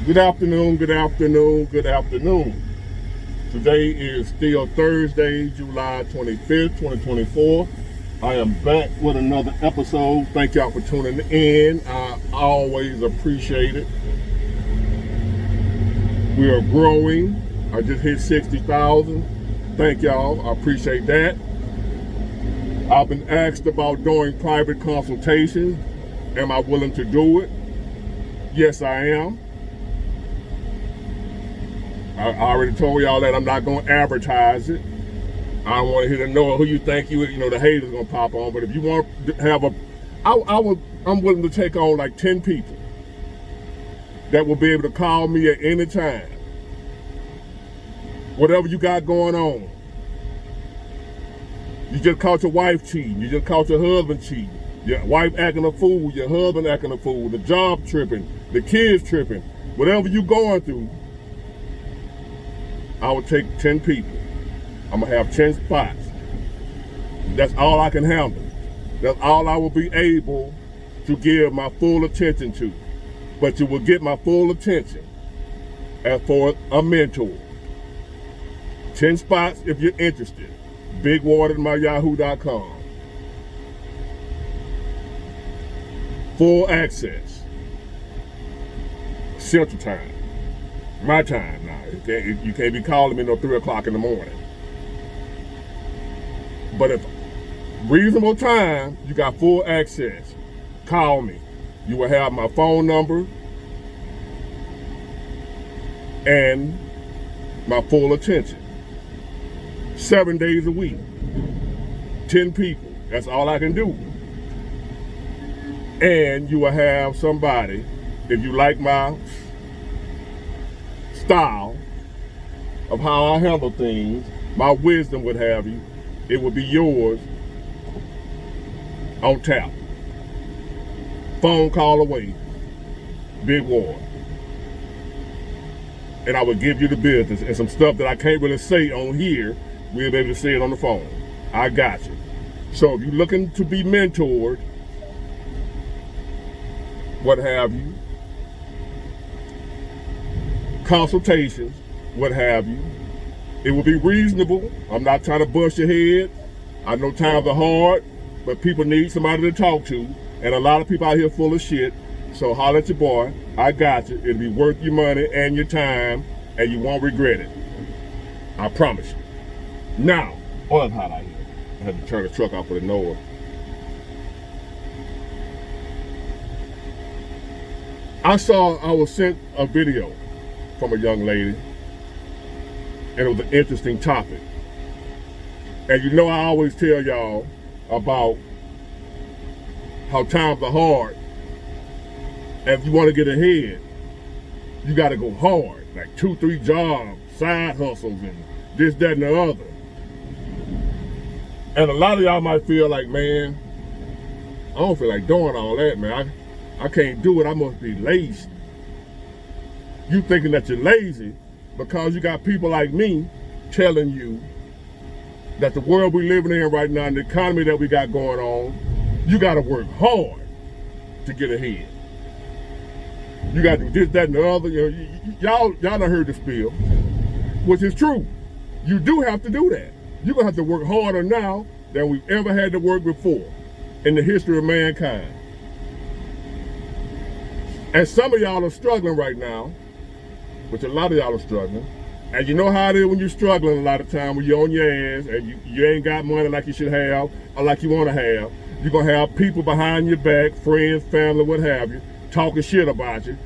Good afternoon, good afternoon, good afternoon. Today is still Thursday, July 25th, 2024. I am back with another episode. Thank y'all for tuning in. I always appreciate it. We are growing. I just hit 60,000. Thank y'all. I appreciate that. I've been asked about doing private consultations. Am I willing to do it? Yes, I am. I already told y'all that I'm not going to advertise it. I don't want to hear to know who you think the haters going to pop on. But if you want to have I'm willing to take on like 10 people that will be able to call me at any time. Whatever you got going on. You just caught your wife cheating. You just caught your husband cheating. Your wife acting a fool. Your husband acting a fool. The job tripping. The kids tripping. Whatever you going through, I would take 10 people. I'm going to have 10 spots. That's all I can handle. That's all I will be able to give my full attention to. But you will get my full attention as for a mentor. 10 spots if you're interested. BigWater@yahoo.com. Full access. Central time. My time now. You can't be calling me no 3 o'clock in the morning. But if reasonable time, you got full access. Call me. You will have my phone number and my full attention. 7 days a week. 10 people. That's all I can do. And you will have somebody, if you like my style of how I handle things, my wisdom would have you, it would be yours on tap. Phone call away. Big Water. And I would give you the business and some stuff that I can't really say on here, we'll be able to say it on the phone. I got you. So if you're looking to be mentored, what have you, consultations, what have you, it will be reasonable. I'm not trying to bust your head. I know times are hard, but people need somebody to talk to, and a lot of people out here full of shit. So holler at your boy. I got you. It'll be worth your money and your time, and you won't regret it. I promise you. Now, oil's hot out here. I had to turn the truck off for the noise. I was sent a video from a young lady, and it was an interesting topic. And you know I always tell y'all about how times are hard, and if you want to get ahead, you got to go hard, like 2-3 jobs, side hustles, and this, that, and the other. And a lot of y'all might feel like, man, I don't feel like doing all that, man. I can't do it. I must be lazy. You thinking that you're lazy because you got people like me telling you that the world we living in right now and the economy that we got going on, you got to work hard to get ahead. You got to do this, that, and the other. Y'all done heard the spiel, which is true. You do have to do that. You're going to have to work harder now than we've ever had to work before in the history of mankind. And some of y'all are struggling right now, which a lot of y'all are struggling. And you know how it is when you're struggling a lot of time, when you're on your ass and you ain't got money like you should have or like you want to have. You're going to have people behind your back, friends, family, what have you, talking shit about you.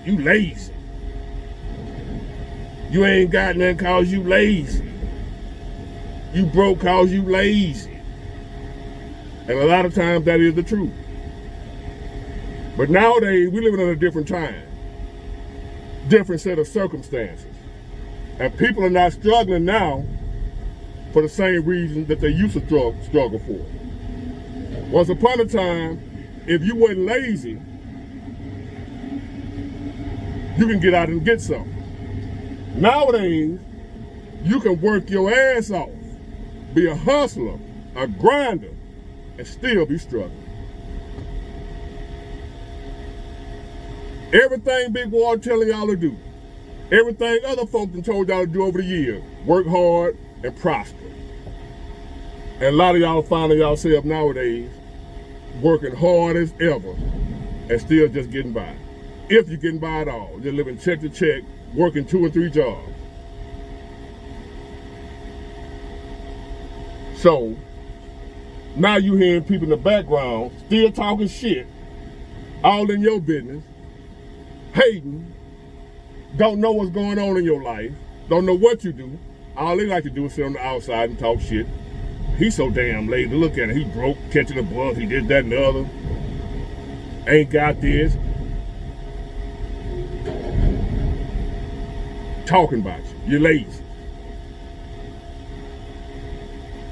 You lazy. You ain't got nothing cause you lazy. You broke cause you lazy. And a lot of times that is the truth. But nowadays, we living in a different time. Different set of circumstances. And people are not struggling now for the same reason that they used to struggle for. Once upon a time, if you weren't lazy, you can get out and get something. Nowadays, you can work your ass off, be a hustler, a grinder, and still be struggling. Everything Big Water telling y'all to do, everything other folks have told y'all to do over the years, work hard and prosper. And a lot of y'all finding yourself nowadays working hard as ever and still just getting by. If you're getting by at all, you're living check to check, working 2 and 3 jobs. So now you hearing people in the background still talking shit, all in your business, hating, don't know what's going on in your life, don't know what you do. All they like to do is sit on the outside and talk shit. He's so damn lazy. Look at him. He broke, catching the bus. He did that and the other. Ain't got this. Talking about you. You're lazy.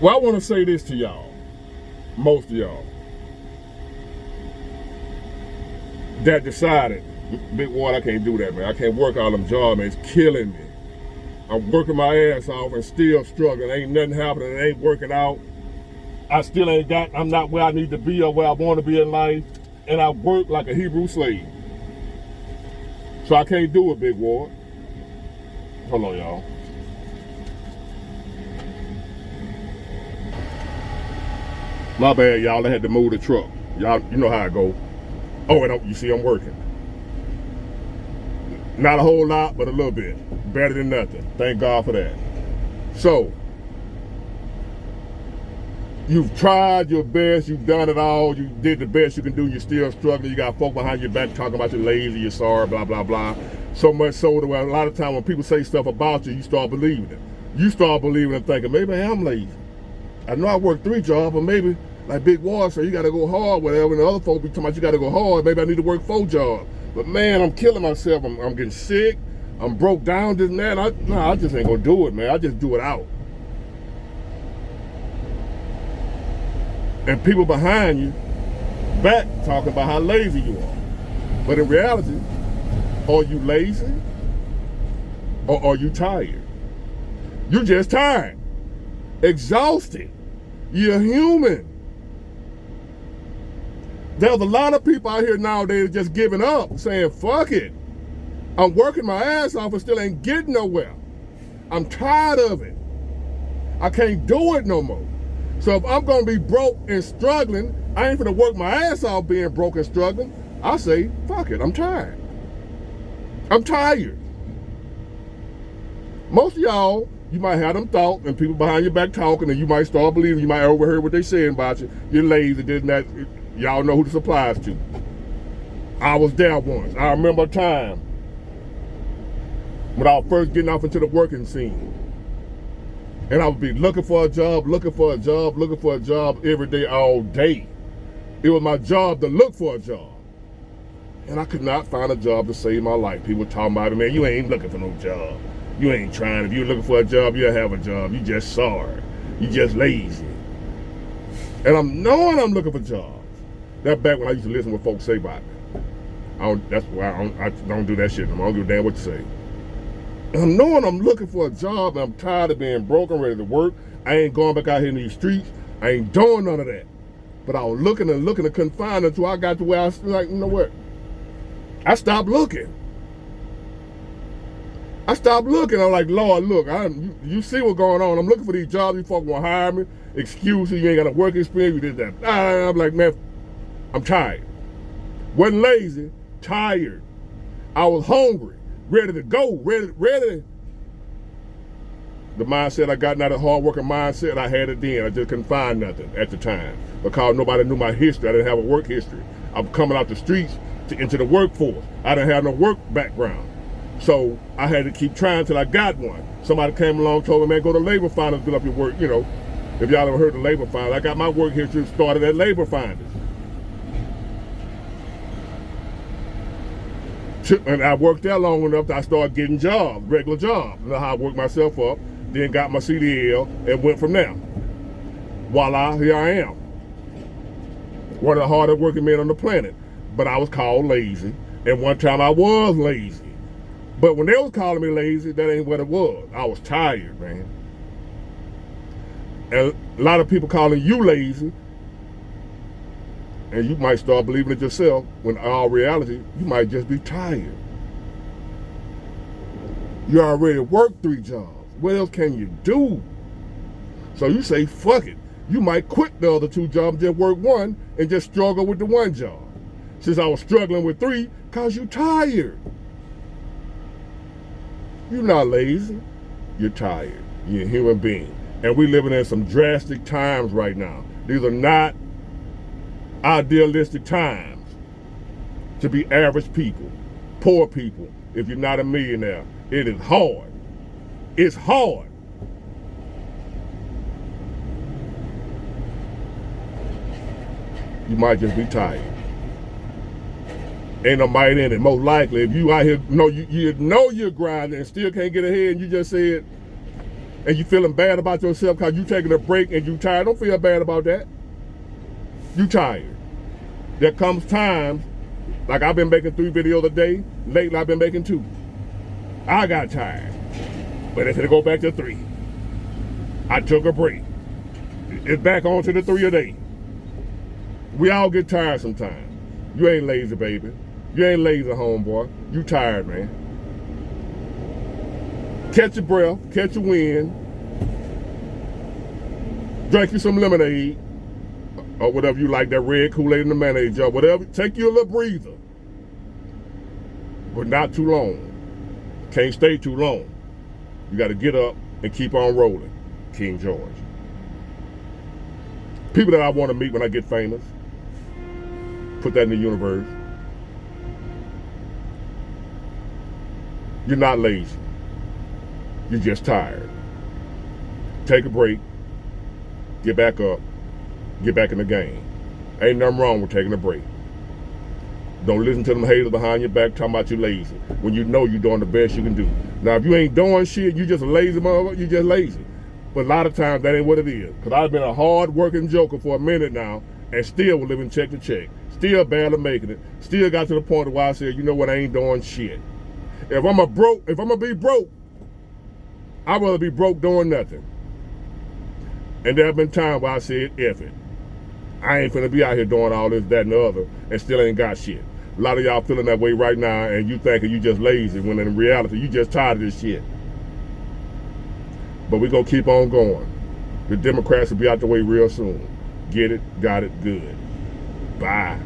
Well, I want to say this to y'all. Most of y'all. That decided, Big Water, I can't do that, man. I can't work all them jobs, man. It's killing me. I'm working my ass off and still struggling. Ain't nothing happening. It ain't working out. I still ain't got, I'm not where I need to be or where I want to be in life. And I work like a Hebrew slave. So I can't do it, Big Water. Hold on, y'all. My bad, y'all. I had to move the truck. Y'all, you know how I go. Oh, and you see I'm working. Not a whole lot, but a little bit. Better than nothing. Thank God for that. So, you've tried your best. You've done it all. You did the best you can do. You're still struggling. You got folk behind your back talking about you're lazy, you're sorry, blah, blah, blah. So much so that a lot of times when people say stuff about you, you start believing it. You start believing and thinking, maybe I am lazy. I know I work 3 jobs, but maybe, like Big Water said, you got to go hard, whatever. And the other folk be talking about you got to go hard. Maybe I need to work 4 jobs. But man, I'm killing myself. I'm getting sick. I'm broke down, this and that. I just ain't gonna do it, man. I just do it out. And people behind you back talking about how lazy you are. But in reality, are you lazy or are you tired? You're just tired, exhausted. You're human. There's a lot of people out here nowadays just giving up, saying, fuck it. I'm working my ass off and still ain't getting nowhere. I'm tired of it. I can't do it no more. So if I'm gonna be broke and struggling, I ain't gonna work my ass off being broke and struggling. I say, fuck it, I'm tired. I'm tired. Most of y'all, you might have them thoughts and people behind your back talking and you might start believing, you might overheard what they saying about you. You're lazy, this and that. Y'all know who this applies to. I was there once. I remember a time when I was first getting off into the working scene. And I would be looking for a job every day, all day. It was my job to look for a job. And I could not find a job to save my life. People talking about it, man, you ain't looking for no job. You ain't trying. If you're looking for a job, you'll have a job. You just sorry. You just lazy. And I'm knowing I'm looking for jobs. That's back when I used to listen to what folks say about me. That's why I don't do that shit no more. I don't give a damn what you say. And I'm knowing I'm looking for a job and I'm tired of being broke. I'm ready to work. I ain't going back out here in these streets. I ain't doing none of that. But I was looking and couldn't find it until I got to where I was like, you know what? I stopped looking. I'm like, Lord, look, you see what's going on. I'm looking for these jobs. You fucking want to hire me. Excuses, you ain't got a work experience. You did that. I'm like, man, I'm tired. Wasn't lazy, tired. I was hungry, ready to go, ready. The mindset I got, not a hard-working mindset, I had it then. I just couldn't find nothing at the time because nobody knew my history. I didn't have a work history. I'm coming out the streets into the workforce. I didn't have no work background. So I had to keep trying till I got one. Somebody came along and told me, man, go to Labor Finders, build up your work. You know, if y'all ever heard of Labor Finders, I got my work history started at Labor Finders. And I worked there long enough that I started getting jobs, regular jobs. You know how I worked myself up, then got my CDL and went from there. Voila, here I am. One of the hardest working men on the planet. But I was called lazy. And one time I was lazy. But when they was calling me lazy, that ain't what it was. I was tired, man. And a lot of people calling you lazy. And you might start believing it yourself when in all reality, you might just be tired. You already worked 3 jobs. What else can you do? So you say, fuck it. You might quit the other 2 jobs, just work 1, and just struggle with the 1 job. Since I was struggling with 3, cause you tired. You're not lazy. You're tired. You're a human being. And we're living in some drastic times right now. These are not idealistic times to be average people, poor people, if you're not a millionaire. It is hard. It's hard. You might just be tired. Ain't no might in it. Most likely, if you out here, you know you're grinding and still can't get ahead, and you just said, and you feeling bad about yourself because you taking a break and you tired, don't feel bad about that. You tired. There comes times, like I've been making 3 videos a day. Lately, I've been making 2. I got tired. But it's gonna go back to 3. I took a break. It's back on to the 3 a day. We all get tired sometimes. You ain't lazy, baby. You ain't lazy, homeboy. You tired, man. Catch your breath, catch your wind. Drink you some lemonade, or whatever you like, that red Kool-Aid in the mayonnaise jar, whatever. Take you a little breather. But not too long. Can't stay too long. You got to get up and keep on rolling. King George. People that I want to meet when I get famous. Put that in the universe. You're not lazy. You're just tired. Take a break. Get back up. Get back in the game. Ain't nothing wrong with taking a break. Don't listen to them haters behind your back talking about you lazy when you know you're doing the best you can do. Now, if you ain't doing shit, you just a lazy motherfucker, you just lazy. But a lot of times, that ain't what it is. Because I've been a hard-working joker for a minute now and still was living check to check. Still barely making it. Still got to the point where I said, you know what, I ain't doing shit. If I'm gonna be broke, I'd rather be broke doing nothing. And there have been times where I said, F it. I ain't finna be out here doing all this, that, and the other, and still ain't got shit. A lot of y'all feeling that way right now, and you thinking you just lazy, when in reality, you just tired of this shit. But we gonna keep on going. The Democrats will be out the way real soon. Get it, got it, good. Bye.